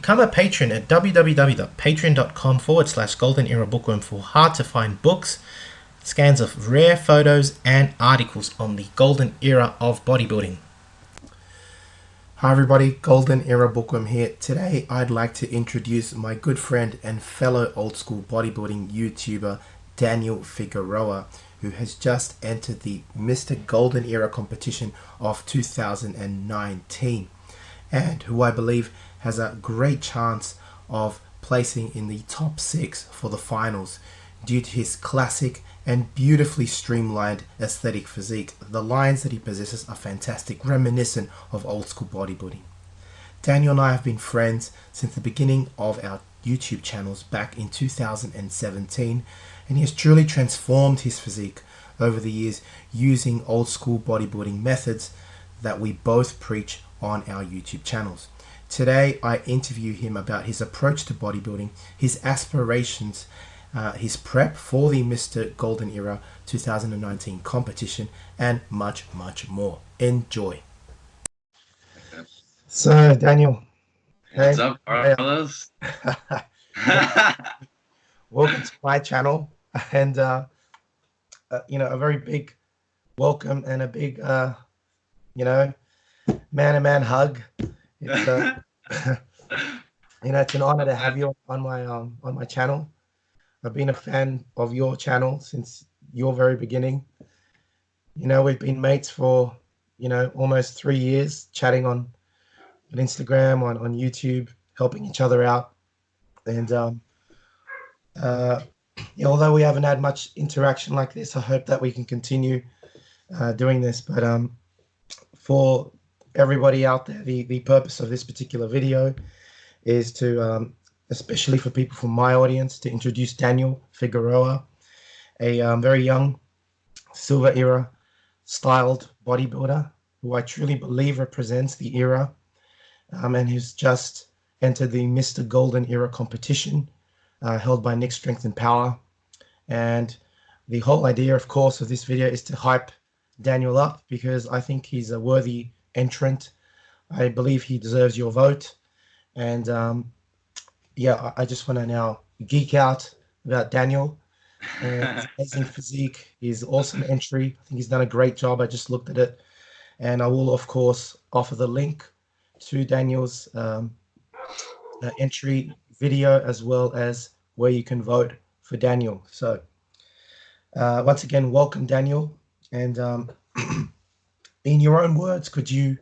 Become a patron at www.patreon.com/Golden Era Bookworm for hard to find books, scans of rare photos, and articles on the golden era of bodybuilding. Hi everybody, Golden Era Bookworm here. Today I'd like to introduce my good friend and fellow old school bodybuilding YouTuber Daniel Figueroa, who has just entered the Mr. Golden Era competition of 2019 and who I believe has a great chance of placing in the top 6 for the finals due to his classic and beautifully streamlined aesthetic physique. The lines that he possesses are fantastic, reminiscent of old school bodybuilding. Daniel and I have been friends since the beginning of our YouTube channels back in 2017, and he has truly transformed his physique over the years using old school bodybuilding methods that we both preach on our YouTube channels. Today I interview him about his approach to bodybuilding, his aspirations, his prep for the Mr. Golden Era 2019 competition, and much, much more. Enjoy. So, Daniel. What's up, Carlos? Welcome to my channel, and a very big welcome and a big, man-to-man hug. It's, it's an honor to have you on my channel. I've been a fan of your channel since your very beginning. We've been mates for, almost 3 years, chatting on Instagram, on YouTube, helping each other out. And although we haven't had much interaction like this, I hope that we can continue doing this. But for everybody out there, the purpose of this particular video is to especially for people from my audience, to introduce Daniel Figueroa, a very young silver era styled bodybuilder who I truly believe represents the era, and who's just entered the Mr. Golden Era competition held by Nick Strength and Power. And the whole idea, of course, of this video is to hype Daniel up because I think he's a worthy entrant. I believe he deserves your vote. And I just want to now geek out about Daniel and his amazing physique, his awesome entry. I think he's done a great job. I just looked at it, and I will, of course, offer the link to Daniel's entry video as well as where you can vote for Daniel. So once again, welcome, Daniel. And in your own words, could you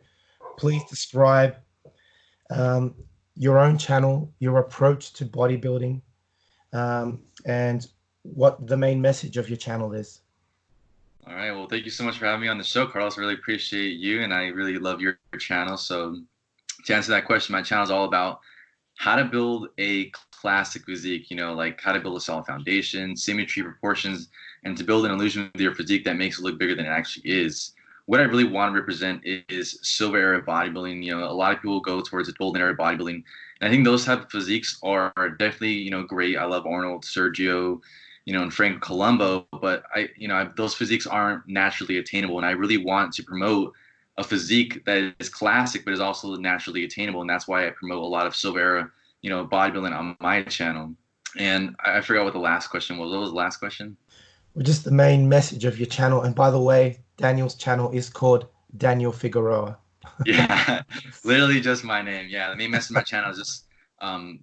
please describe your own channel, your approach to bodybuilding, and what the main message of your channel is? All right. Well, thank you so much for having me on the show, Carlos. I really appreciate you, and I really love your channel. So to answer that question, my channel is all about how to build a classic physique, like how to build a solid foundation, symmetry, proportions, and to build an illusion with your physique that makes it look bigger than it actually is. What I really want to represent is silver era bodybuilding. A lot of people go towards the golden era bodybuilding, and I think those type of physiques are definitely, great. I love Arnold, Sergio, and Frank Colombo, but those physiques aren't naturally attainable, and I really want to promote a physique that is classic but is also naturally attainable, and that's why I promote a lot of silver era, bodybuilding on my channel. And I forgot what the last question was. What was the last question? Well, just the main message of your channel. And by the way, Daniel's channel is called Daniel Figueroa. Yeah, literally just my name. Yeah, the main message of my channel is just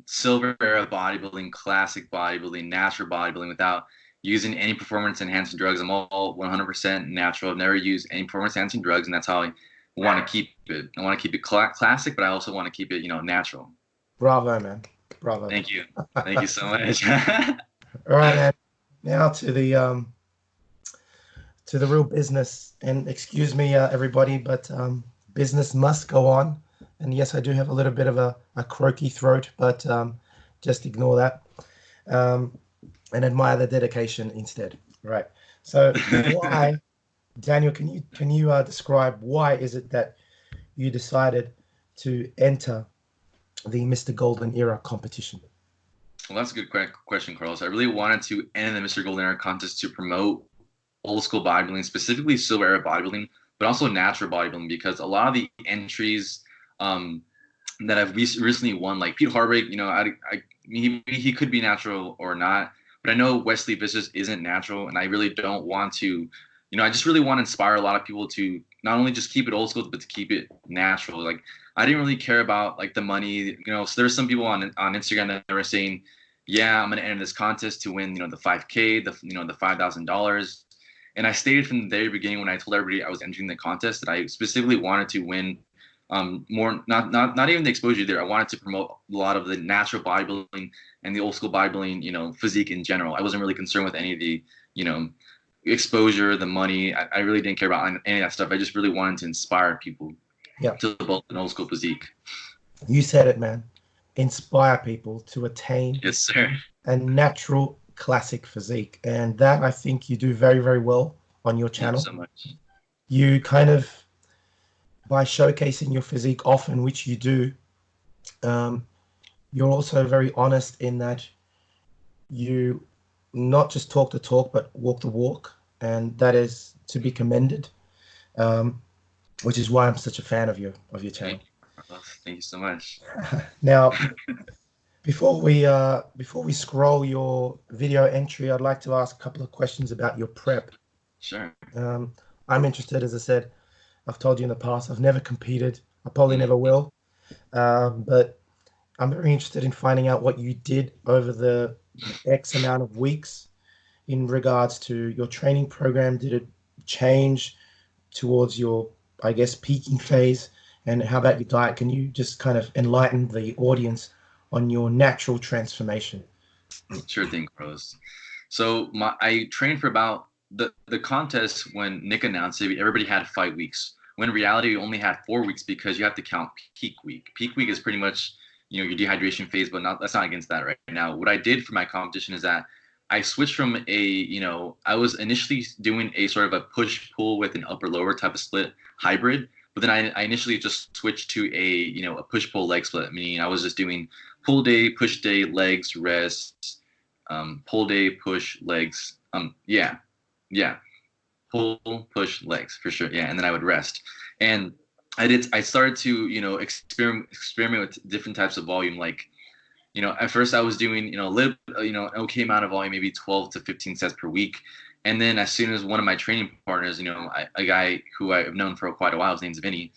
silver era bodybuilding, classic bodybuilding, natural bodybuilding without using any performance enhancing drugs. I'm all 100% natural. I've never used any performance enhancing drugs, and that's how I want to keep it. I want to keep it classic, but I also want to keep it, natural. Bravo, man. Bravo. Thank you. Thank you so much. All right, man. Now to the real business. And excuse me, everybody, but business must go on. And yes, I do have a little bit of a croaky throat, but just ignore that and admire the dedication instead. Right. So why, Daniel, can you describe why is it that you decided to enter the Mr. Golden Era competition? Well, that's a good question, Carlos. I really wanted to enter the Mr. Golden Era contest to promote old school bodybuilding, specifically silver era bodybuilding, but also natural bodybuilding, because a lot of the entries that I've recently won. Like Pete Harvick, he could be natural or not, but I know Wesley Vicious isn't natural, and I really don't want to. I just really want to inspire a lot of people to not only just keep it old school, but to keep it natural. Like I didn't really care about like the money. So there's some people on Instagram that were saying, "Yeah, I'm going to enter this contest to win, the 5K, the $5,000." And I stated from the very beginning when I told everybody I was entering the contest that I specifically wanted to win more not even the exposure there. I wanted to promote a lot of the natural bodybuilding and the old school bodybuilding, physique in general. I wasn't really concerned with any of the, exposure, the money. I really didn't care about any of that stuff. I just really wanted to inspire people Yeah. to build an old school physique. You said it, man. Inspire people to attain Yes, sir. a natural classic physique. And that I think you do very, very well on your channel. Thank you so much. You kind of, by showcasing your physique often, which you do, you're also very honest in that you not just talk the talk, but walk the walk. And that is to be commended, which is why I'm such a fan of your channel. Thank you so much. Now, before we scroll your video entry, I'd like to ask a couple of questions about your prep. Sure. I'm interested, as I said, I've told you in the past, I've never competed. I probably never will. But I'm very interested in finding out what you did over the X amount of weeks in regards to your training program. Did it change towards your, I guess, peaking phase? And how about your diet? Can you just kind of enlighten the audience on your natural transformation? Sure thing, Carlos. So I trained for about the contest when Nick announced it. Everybody had 5 weeks. When in reality, we only had 4 weeks because you have to count peak week. Peak week is pretty much your dehydration phase, but that's not against that right now. What I did for my competition is that I switched from I was initially doing a sort of a push pull with an upper lower type of split hybrid, but then I initially just switched to a push pull leg split, meaning I was just doing pull day, push day, legs, rest, pull day, push, legs. Yeah, pull, push, legs for sure. Yeah, and then I would rest. And I started to experiment with different types of volume. Like at first I was doing a little an okay amount of volume, maybe 12 to 15 sets per week. And then as soon as one of my training partners, a guy who I've known for quite a while, his name's Vinny,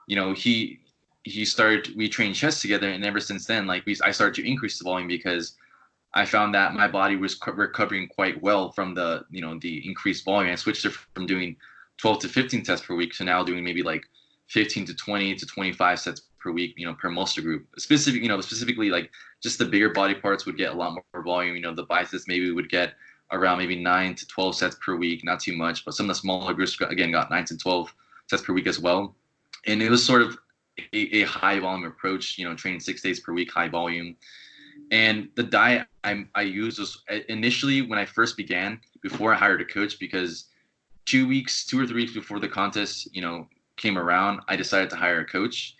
he started, we trained chest together, and ever since then, I started to increase the volume because I found that my body was recovering quite well from the increased volume. I switched it from doing 12 to 15 sets per week to now doing maybe like 15 to 20 to 25 sets per week, per muscle group. Specifically like just the bigger body parts would get a lot more volume. The biceps maybe would get around maybe 9 to 12 sets per week, not too much, but some of the smaller groups again got 9 to 12 sets per week as well. And it was sort of a high volume approach, training 6 days per week, high volume. And the diet I used was initially when I first began, before I hired a coach, because 2 or 3 weeks before the contest, came around, I decided to hire a coach.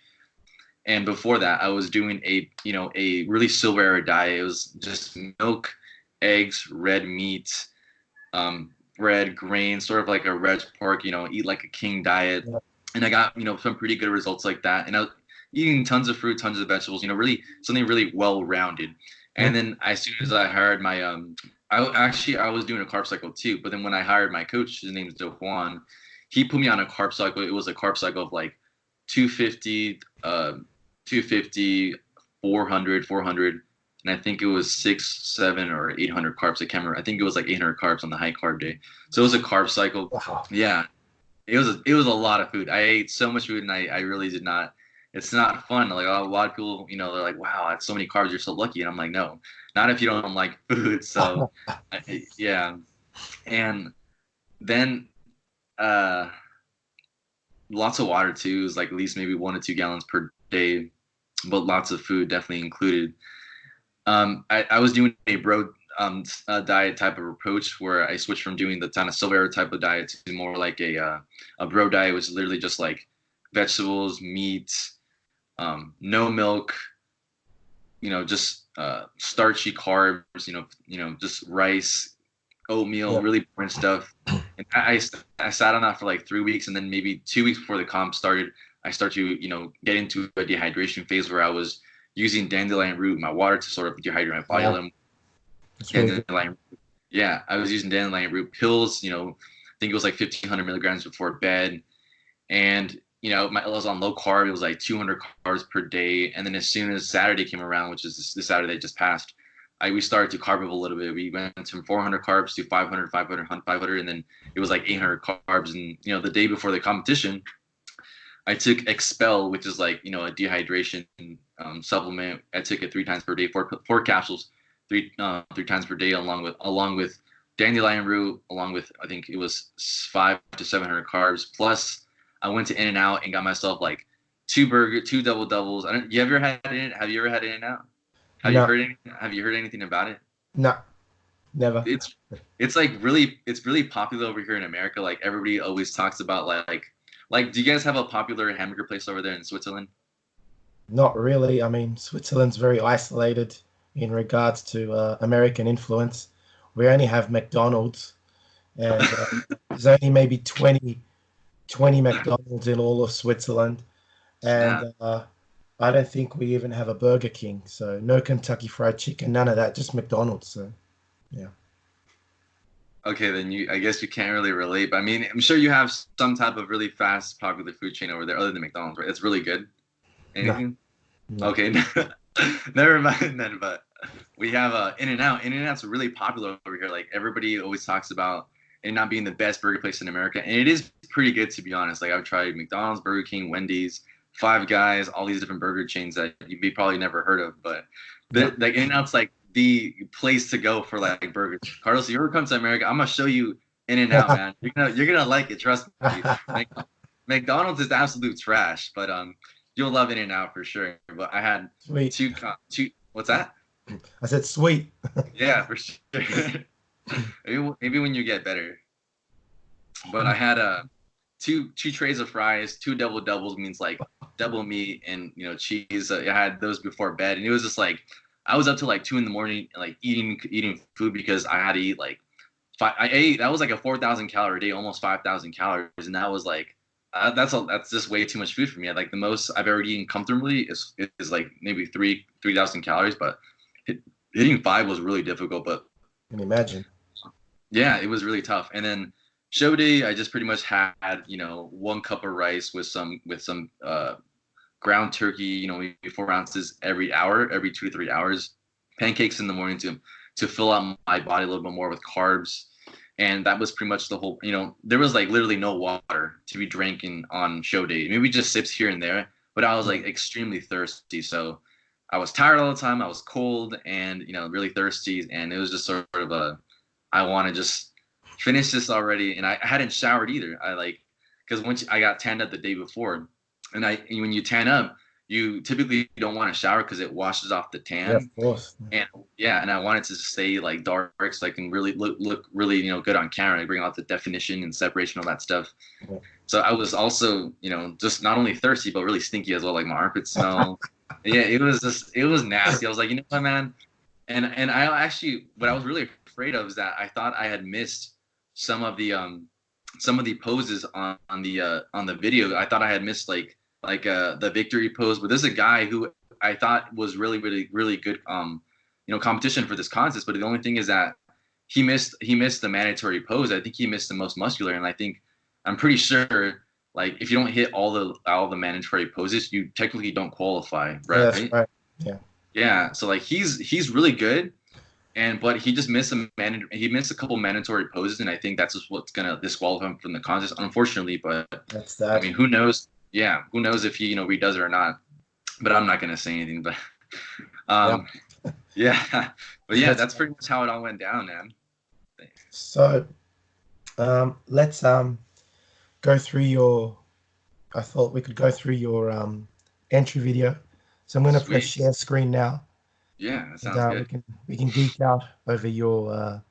And before that, I was doing a really silver era diet. It was just milk, eggs, red meat, bread, grains, sort of like a Reg Park, eat like a king diet. And I got, some pretty good results like that. And I was eating tons of fruit, tons of vegetables, really something really well-rounded. And then as soon as I hired my, I was doing a carb cycle too. But then when I hired my coach, his name is Do Juan, he put me on a carb cycle. It was a carb cycle of like 250, 400, 400. And I think it was 6, 7, or 800 carbs. I can't remember. I think it was like 800 carbs on the high carb day. So it was a carb cycle. Wow. Yeah. It was a lot of food. I ate so much food, and I really did not. It's not fun. Like a lot of people, they're like, "Wow, that's so many carbs. You're so lucky." And I'm like, "No, not if you don't like food." So, yeah. And then, lots of water too. Is like at least maybe 1 to 2 gallons per day, but lots of food definitely included. I was doing a bro diet type of approach where I switched from doing the kind of silver type of diet to more like a bro diet, which is literally just like vegetables, meat, no milk, just starchy carbs, just rice, oatmeal, really boring stuff. And I sat on that for like 3 weeks, and then maybe 2 weeks before the comp started, I start to, get into a dehydration phase where I was using dandelion root, my water, to sort of dehydrate my body a Wow, little. that's really good. Dandelion, yeah, I was using dandelion root pills. I think it was like 1,500 milligrams before bed, and I was on low carb. It was like 200 carbs per day, and then as soon as Saturday came around, which is this Saturday just passed, we started to carb up a little bit. We went from 400 carbs to 500, 500, 500, and then it was like 800 carbs. And the day before the competition, I took Expel, which is like a dehydration supplement. I took it 3 times per day, four capsules, 3 times per day, along with dandelion root, along with, I think it was 500 to 700 carbs. Plus, I went to In-N-Out and got myself like two double doubles. You ever had it? Have you ever had In-N-Out? No, Have you heard anything about it? no, never. It's like it's really popular over here in America. Like everybody always talks about do you guys have a popular hamburger place over there in Switzerland? Not really. I mean, Switzerland's very isolated in regards to American influence. We only have McDonald's, and there's only maybe 20 McDonald's in all of Switzerland. And Snap. I don't think we even have a Burger King. So no Kentucky Fried Chicken, none of that, just McDonald's. So yeah. Okay, then I guess you can't really relate. But I mean, I'm sure you have some type of really fast, popular food chain over there, other than McDonald's, right? It's really good. No, Anything? no. Okay, never mind then. But we have In-N-Out. In-N-Out's really popular over here. Like everybody always talks about it not being the best burger place in America, and it is pretty good, to be honest. Like I've tried McDonald's, Burger King, Wendy's, Five Guys, all these different burger chains that you probably never heard of. But Yeah. like In-N-Out's like the place to go for like burgers. Carlos, if you ever come to America, I'm gonna show you In-N-Out, man. You're gonna like it. Trust me. McDonald's is absolute trash, but you'll love In-N-Out for sure. But I had Sweet. two. What's that? I said sweet. Yeah, for sure. Maybe when you get better. But I had two trays of fries, two double doubles, means like double meat and cheese. I had those before bed, and it was just like I was up to like 2 in the morning, like eating food because I had to eat like five. I ate that was like a 4,000 calorie day, almost 5,000 calories, and that was like that's just way too much food for me. Like the most I've ever eaten comfortably is like maybe 3,000 calories, but hitting five was really difficult. But Can you imagine? yeah, it was really tough. And then show day, I just pretty much had 1 cup of rice with some ground turkey, maybe 4 ounces every hour, every 2 to 3 hours. Pancakes in the morning to fill out my body a little bit more with carbs. And that was pretty much the whole. There was like literally no water to be drinking on show day. Maybe just sips here and there, but I was like extremely thirsty. So I was tired all the time. I was cold and really thirsty, and it was just sort of I want to just finish this already. And I hadn't showered either. Because once I got tanned up the day before, and when you tan up, you typically don't want to shower because it washes off the Yeah, tan. of course. And yeah, and I wanted to stay like dark so I can really look really good on camera and bring out the definition and separation, all that stuff. Yeah. So I was also just not only thirsty but really stinky as well, like my armpits smell. Yeah, it was nasty. I was like, you know what, man? And I actually, what I was really afraid of is that I thought I had missed some of the poses on the video. I thought I had missed the victory pose, but there's a guy who I thought was really really really good competition for this contest. But the only thing is that he missed the mandatory pose. I think he missed the most muscular, and I'm pretty sure like if you don't hit all the mandatory poses, you technically don't qualify, Yeah, that's right? right. Yeah. Yeah. So like he's really good, but he just missed he missed a couple mandatory poses, and I think that's just what's gonna disqualify him from the contest, unfortunately. But That's I that. mean, who knows? Yeah, who knows if he redoes it or not? But I'm not gonna say anything. But Yeah. um, yeah, but yeah, That's that's pretty much how it all went down, man. so. Let's go through your. I thought we could go through your entry video. So I'm going to press Sweet. share screen now, Yeah, that and sounds we good. can geek out over your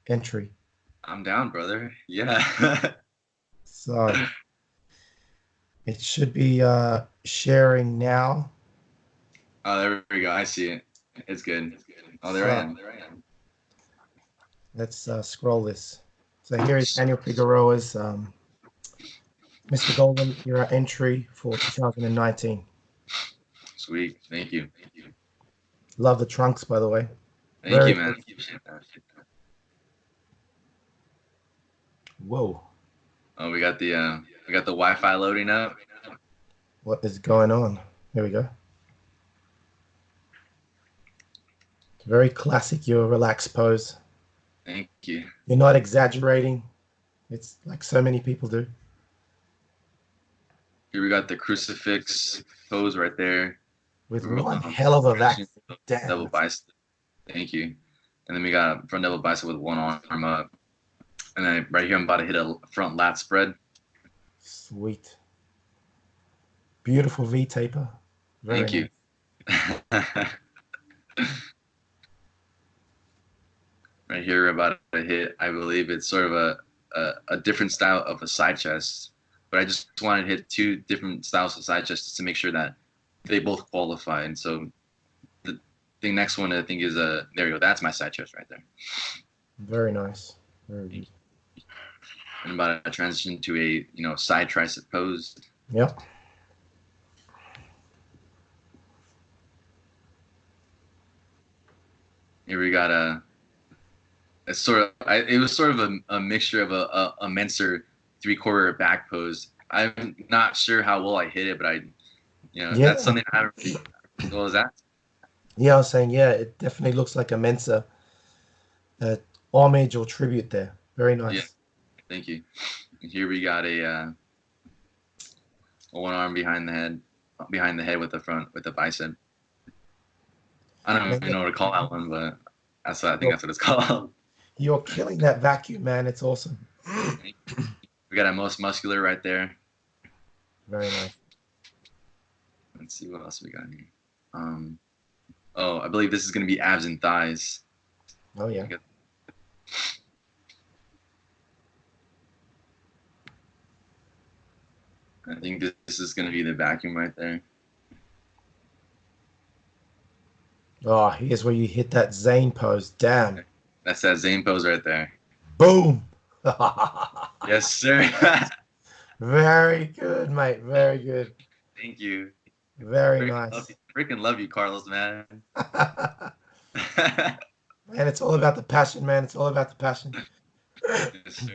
entry. I'm down, brother. Yeah. So it should be sharing now. Oh, there we go. I see it. It's good. Oh, there I So am. There I am. let's scroll this. So here is Daniel Figueroa's Mr. Golden Era entry for 2019. Sweet. Thank you. Love the trunks, by the way. Thank Very you, man. nice. Whoa, Oh, we got the Wi-Fi loading up. what is going on? Here we go. Very classic, your relaxed pose. Thank you. You're not exaggerating. It's like so many people do. Here we got the crucifix pose right there. With one hell of a vac. Double Damn. bicep. Thank you. And then we got a front double bicep with one arm up. And then right here, I'm about to hit a front lat spread. Sweet. Beautiful V taper. Very Thank you. nice. Right here, we're about to hit, I believe it's sort of a different style of a side chest. But I just wanted to hit two different styles of side chest just to make sure that they both qualify. And so the next one I think is there you go. That's my side chest right there. Very nice. Very good. And I'm about to transition to a side tricep pose. Yep. Here we got it was sort of a mixture of a Menser 3/4 back pose. I'm not sure how well I hit it, but that's something I haven't really. What was that? Yeah, I was saying, yeah, it definitely looks like a Mensa homage or tribute there. Very nice. Yeah, thank you. And here we got a one arm behind the head with the bicep. I don't even know what to call that one, but I think that's what it's called. You're killing that vacuum, man. It's awesome. We got a most muscular right there. Very nice. Let's see what else we got here. I believe this is going to be abs and thighs. Oh, yeah. I think this is going to be the vacuum right there. Oh, here's where you hit that Zane pose. Damn. That's that Zane pose right there. Boom. Yes, sir. Very good, mate. Very good. Thank you. Very nice. Freaking love you, Carlos, man. Man, it's all about the passion, man. It's all about the passion. Yes,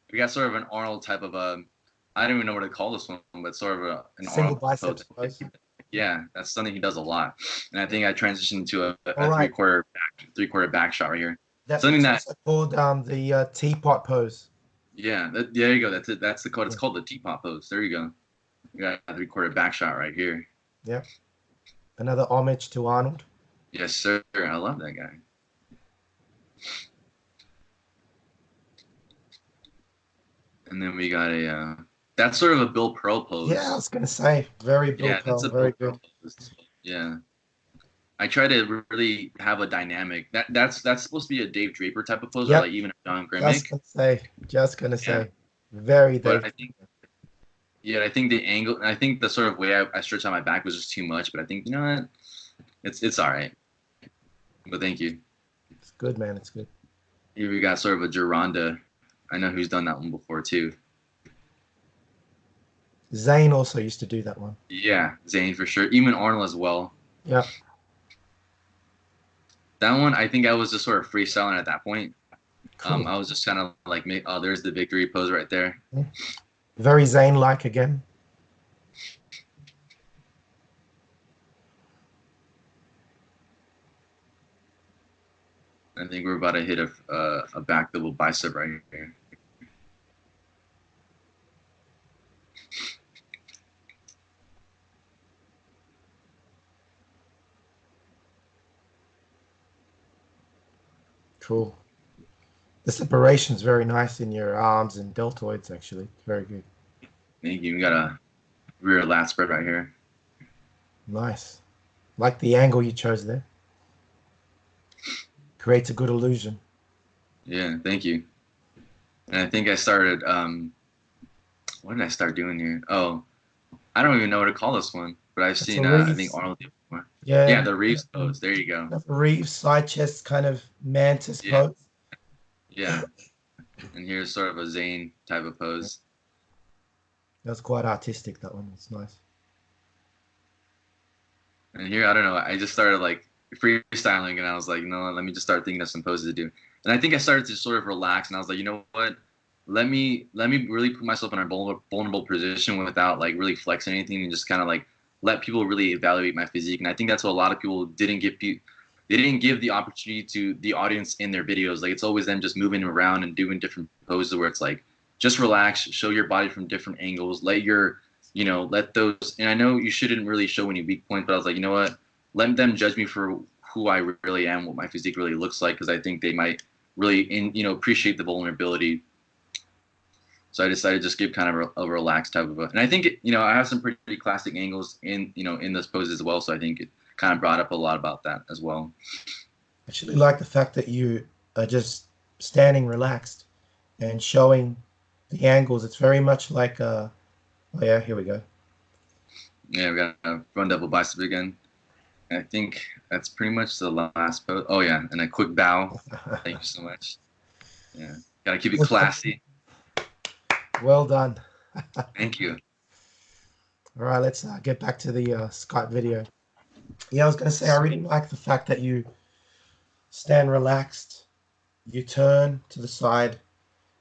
we got sort of an Arnold type of I don't even know what to call this one, but sort of an single Arnold biceps pose. pose. Yeah, that's something he does a lot, and I think I transitioned to a right. three-quarter back shot right here. That's something also called the teapot pose. Yeah, there you go. That's it. That's the code. It's called the teapot pose. There you go. You got a three-quarter back shot right here. Yep. Another homage to Arnold. Yes, sir. I love that guy. And then we got that's sort of a Bill Pearl pose. Yeah, I was gonna say very Bill Pearl. Very good. Pose. Yeah. I try to really have a dynamic. That's supposed to be a Dave Draper type of pose, or like even a John Grimmick. Just gonna say, very But Dave. I think the angle. I think the sort of way I stretched out my back was just too much. But I think what, it's all right. But thank you. It's good, man. It's good. Here we got sort of a Gironda. I know who's done that one before too. Zane also used to do that one. Yeah, Zane for sure. Even Arnold as well. Yep. That one, I think I was just sort of freestyling at that point. Cool. I was just kind of like, oh, there's the victory pose right there. Very Zane-like again. I think we're about to hit a back double bicep right here. Cool. The separation is very nice in your arms and deltoids, actually. Very good. Thank you. We got a rear lat spread right here. Nice. Like the angle you chose there. Creates a good illusion. Yeah, thank you. And I think I started, what did I start doing here? Oh, I don't even know what to call this one, but I've seen, I think Arnold did before. Yeah, the Reeves pose. There you go. The Reeves side chest kind of mantis pose. Yeah. And here's sort of a Zane type of pose. That was quite artistic. That one. It's nice. And here, I don't know, I just started like freestyling, and I was like, no, let me just start thinking of some poses to do. And I think I started to sort of relax, and I was like, you know what? Let me really put myself in a vulnerable position without like really flexing anything, and just kind of like let people really evaluate my physique. And I think that's what a lot of people didn't give they didn't give the opportunity to the audience in their videos. Like it's always them just moving around and doing different poses where it's like just relax, show your body from different angles, let your let those. And I know you shouldn't really show any weak points, but I was like, you know what? Let them judge me for who I really am, what my physique really looks like, because I think they might really appreciate the vulnerability. So I decided to just give kind of a relaxed type of and I think I have some pretty classic angles in this pose as well. So I think it kind of brought up a lot about that as well. I actually like the fact that you are just standing relaxed and showing the angles. It's very much like oh yeah, here we go. Yeah, we got a front double bicep again. I think that's pretty much the last pose. Oh yeah, and a quick bow. Thank you so much. Yeah, gotta keep it classy. Well done. Thank you. All right, let's get back to the Skype video. Yeah, I was going to say, I really like the fact that you stand relaxed, you turn to the side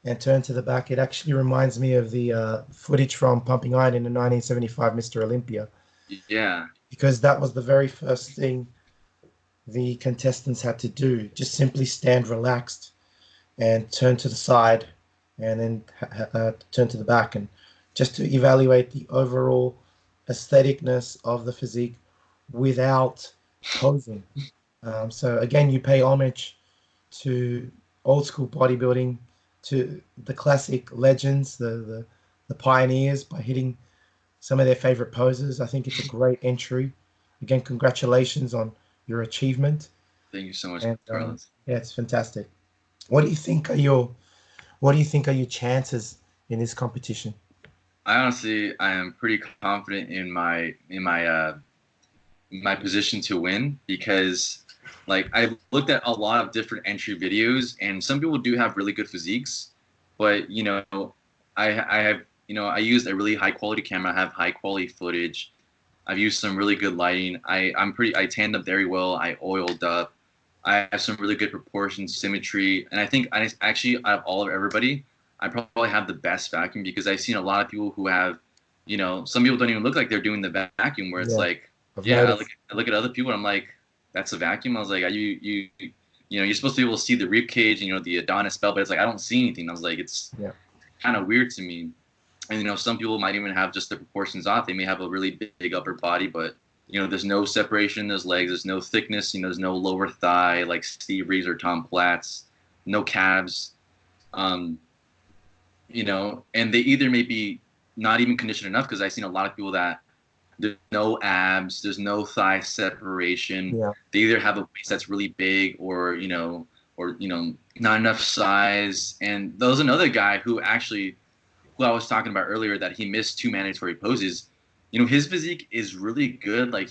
and turn to the back. It actually reminds me of the footage from Pumping Iron in the 1975 Mr. Olympia. Yeah. Because that was the very first thing the contestants had to do. Just simply stand relaxed and turn to the side and then turn to the back, and just to evaluate the overall aestheticness of the physique without posing. So again, you pay homage to old school bodybuilding, to the classic legends, the pioneers, by hitting some of their favorite poses. I think it's a great entry. Again, congratulations on your achievement. Thank you so much, And Carlos. yeah, it's fantastic. What do you think are your chances in this competition? I am pretty confident in my position to win, because like I've looked at a lot of different entry videos, and some people do have really good physiques, but I have I used a really high quality camera. I have high quality footage. I've used some really good lighting. I tanned up very well. I oiled up. I have some really good proportions, symmetry, and I think I actually out of all of everybody, I probably have the best vacuum, because I've seen a lot of people who have, some people don't even look like they're doing the vacuum, where it's Yeah, like, I've yeah, noticed. I look at other people and I'm like, that's a vacuum. I was like, you're supposed to be able to see the rib cage, and the Adonis belt, but it's like I don't see anything. I was like, it's Yeah, kind of weird to me. And some people might even have just the proportions off. They may have a really big upper body, but there's no separation in those legs. There's no thickness. There's no lower thigh like Steve Reeves or Tom Platz. No calves. Um, and they either may be not even conditioned enough, because I've seen a lot of people that there's no abs, there's no thigh separation. yeah. They either have a waist that's really big, or not enough size. And there's another guy who I was talking about earlier, that he missed 2 mandatory poses. His physique is really good. Like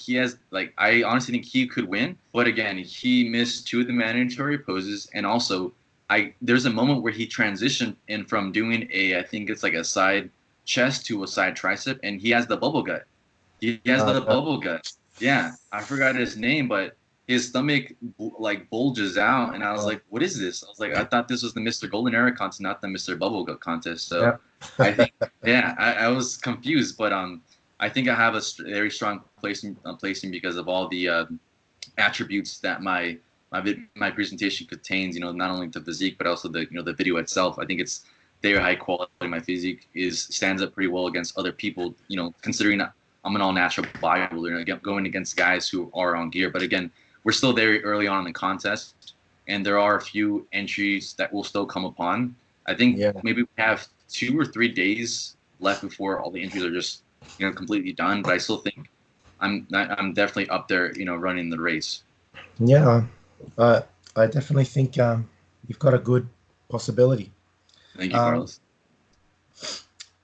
I honestly think he could win, but again, he missed 2 of the mandatory poses, and also there's a moment where he transitioned in from doing I think it's like a side chest to a side tricep, and he has the bubble gut. He has the Yeah. bubble gut. Yeah, I forgot his name, but his stomach like bulges out, and I was Oh, like, "What is this?" I was like, "I thought this was the Mr. Golden Era contest, not the Mr. Bubble Gut contest." So, yeah. I think, yeah, I was confused, but I think I have a very strong placing because of all the attributes that my presentation contains. Not only the physique, but also the video itself. I think it's very high quality. My physique stands up pretty well against other people. Considering I'm an all natural bodybuilder, going against guys who are on gear. But again, we're still very early on in the contest, and there are a few entries that will still come upon. I think Yeah. maybe we have 2 or 3 days left before all the entries are just completely done. But I still think I'm definitely up there, running the race. Yeah. I definitely think you've got a good possibility. Thank you, Um, Carlos.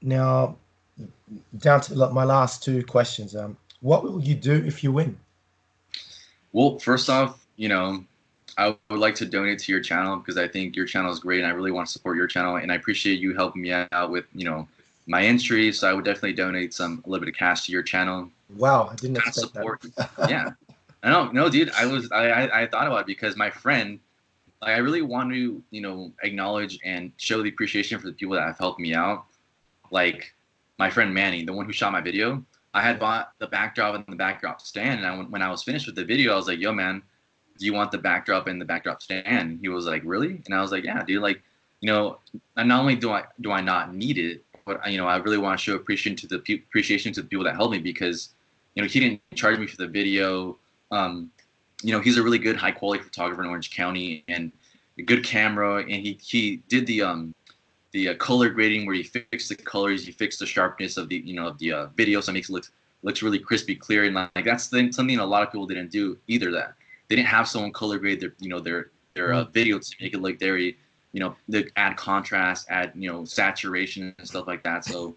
Now, down to my last 2 questions. What will you do if you win? Well, first off, I would like to donate to your channel, because I think your channel is great, and I really want to support your channel, and I appreciate you helping me out with, my entry. So I would definitely donate a little bit of cash to your channel. Wow, I didn't Kind of expect support. that. Yeah. I know, no, dude. I thought about it because my friend, like, I really want to, acknowledge and show the appreciation for the people that have helped me out. Like my friend Manny, the one who shot my video. I had bought the backdrop and the backdrop stand, and when I was finished with the video, I was like, "Yo, man, do you want the backdrop and the backdrop stand?" He was like, "Really?" And I was like, "Yeah, dude. Like, and not only do I not need it, but I really want to show appreciation to the people that helped me because, he didn't charge me for the video. He's a really good high quality photographer in Orange County and a good camera, and he did the color grading where you fix the colors, you fix the sharpness of the video, so it makes it looks really crispy, clear, and like that's something a lot of people didn't do either. That they didn't have someone color grade their video to make it look very, they add contrast, add saturation and stuff like that. So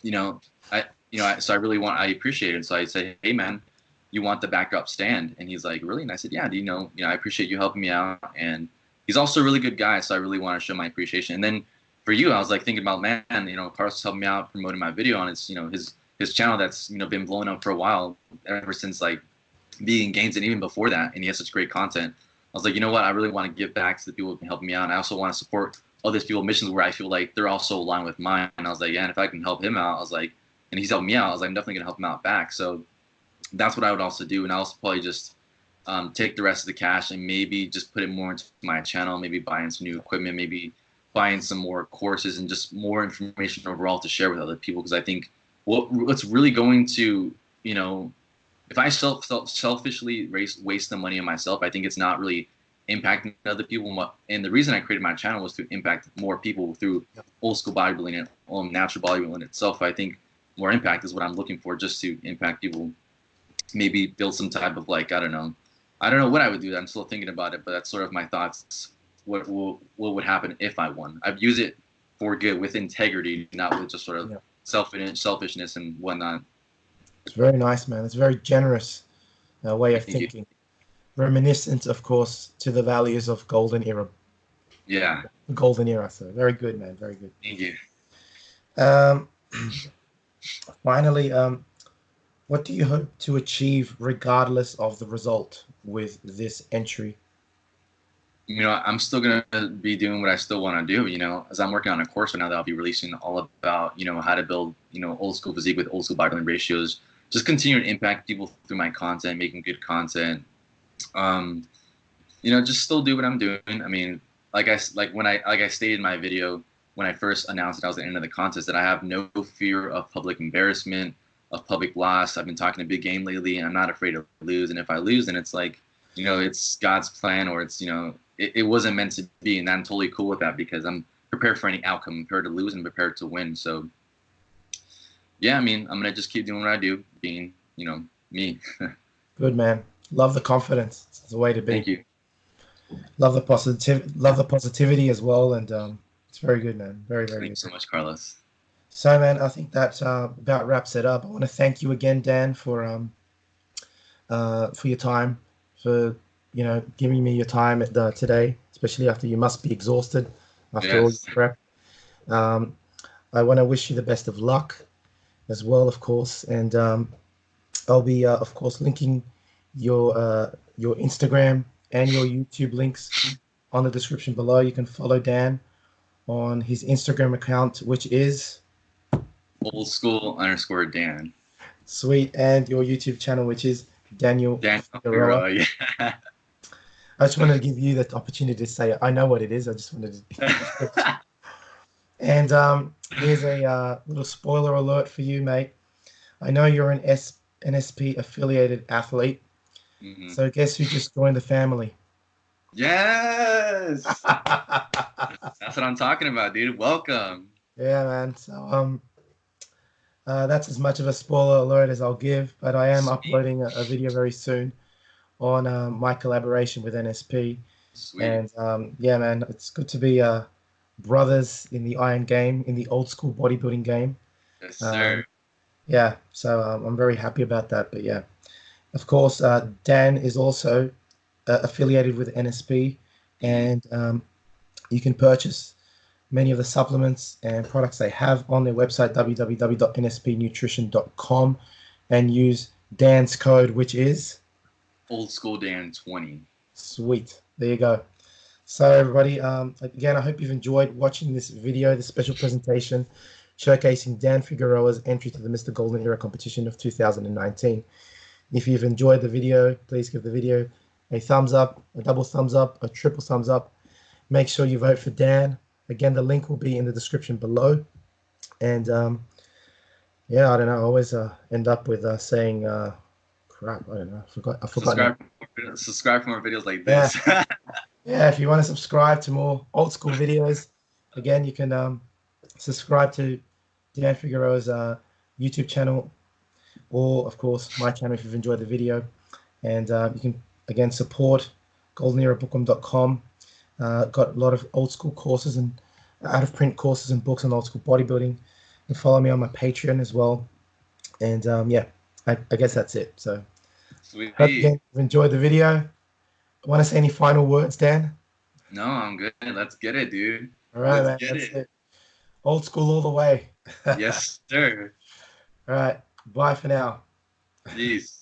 so I appreciate it. So I say, hey man, you want the backdrop stand? And he's like, really? And I said, yeah. I appreciate you helping me out, and he's also a really good guy, so I really want to show my appreciation. And then for you, I was like thinking about, man, Carlos helped me out promoting my video on his channel that's been blowing up for a while, ever since like being games and even before that, and he has such great content. I was like, you know what, I really want to give back to the people who can help me out, and I also want to support other people's missions where I feel like they're also aligned with mine. And I was like, yeah, and if I can help him out, I was like, and he's helped me out, I was like, I'm definitely gonna help him out back. So that's what I would also do, and I'll also probably just take the rest of the cash and maybe just put it more into my channel, maybe buying some new equipment, maybe buying some more courses and just more information overall to share with other people. Because I think what's really going to, if I selfishly waste the money on myself, I think it's not really impacting other people. And the reason I created my channel was to impact more people through old school bodybuilding and natural bodybuilding itself. I think more impact is what I'm looking for, just to impact people. Maybe build some type of I don't know what I would do. I'm still thinking about it, but that's sort of my thoughts. What would happen if I won? I'd use it for good, with integrity, not with just sort of selfishness and whatnot. It's very nice, man. It's a very generous way of Thank thinking. you. Reminiscent, of course, to the values of golden era. Yeah. Golden era. So very good, man. Very good. Thank you. Finally, what do you hope to achieve regardless of the result with this entry? I'm still going to be doing what I still want to do, as I'm working on a course right now that I'll be releasing all about, how to build, old school physique with old school bodybuilding ratios, just continue to impact people through my content, making good content. Just still do what I'm doing. I mean, like I stated in my video, when I first announced that I was at the end of the contest, that I have no fear of public embarrassment, of public loss. I've been talking a big game lately, and I'm not afraid to lose. And if I lose, then it's like, it's God's plan, or it's, it wasn't meant to be. And I'm totally cool with that, because I'm prepared for any outcome. I'm prepared to lose and prepared to win. So yeah, I mean, I'm going to just keep doing what I do, being, me. Good, man. Love the confidence. It's the way to be. Thank you. Love the positivity as well. And it's very good, man. Very, very good. Thanks so much, Carlos. So, man, I think that about wraps it up. I want to thank you again, Dan, for your time, for giving me your time today, especially after you must be exhausted after all your prep. I want to wish you the best of luck as well, of course, and I'll be of course linking your Instagram and your YouTube links on the description below. You can follow Dan on his Instagram account, which is Old School _Dan. Sweet. And your YouTube channel, which is Daniel Figueroa. Yeah. I just wanted to give you the opportunity to say it. I know what it is. I just wanted to. And here's a little spoiler alert for you, mate. I know you're an NSP affiliated athlete. Mm-hmm. So guess who just joined the family? Yes. That's what I'm talking about, dude. Welcome. Yeah, man. So that's as much of a spoiler alert as I'll give, but I am uploading a video very soon on my collaboration with NSP. Sweet. And yeah, man, it's good to be brothers in the iron game, in the old school bodybuilding game. Yes, sir. Yeah, so I'm very happy about that. But yeah, of course, Dan is also affiliated with NSP, and you can purchase many of the supplements and products they have on their website, www.nspnutrition.com, and use Dan's code, which is Old School Dan 20. sweet. There you go. So everybody, again, I hope you've enjoyed watching this video, this special presentation showcasing Dan Figueroa's entry to the Mr. Golden Era competition of 2019. If you've enjoyed the video, please give the video a thumbs up, a double thumbs up, a triple thumbs up. Make sure you vote for Dan. Again, the link will be in the description below. And yeah, I don't know. I always end up with saying crap. I don't know. I forgot now. Subscribe for more videos like this. Yeah. Yeah, if you want to subscribe to more old school videos, again, you can subscribe to Dan Figueroa's YouTube channel, or of course my channel if you've enjoyed the video. And you can again support goldenerabookworm.com. Got a lot of old school courses and out of print courses and books on old school bodybuilding. And follow me on my Patreon as well. And yeah, I guess that's it. So Sweet. hope again you've enjoyed the video. Want to say any final words, Dan? No, I'm good. Let's get it, dude. All right, Let's man. get it. Old school all the way. Yes, sir. All right. Bye for now. Peace.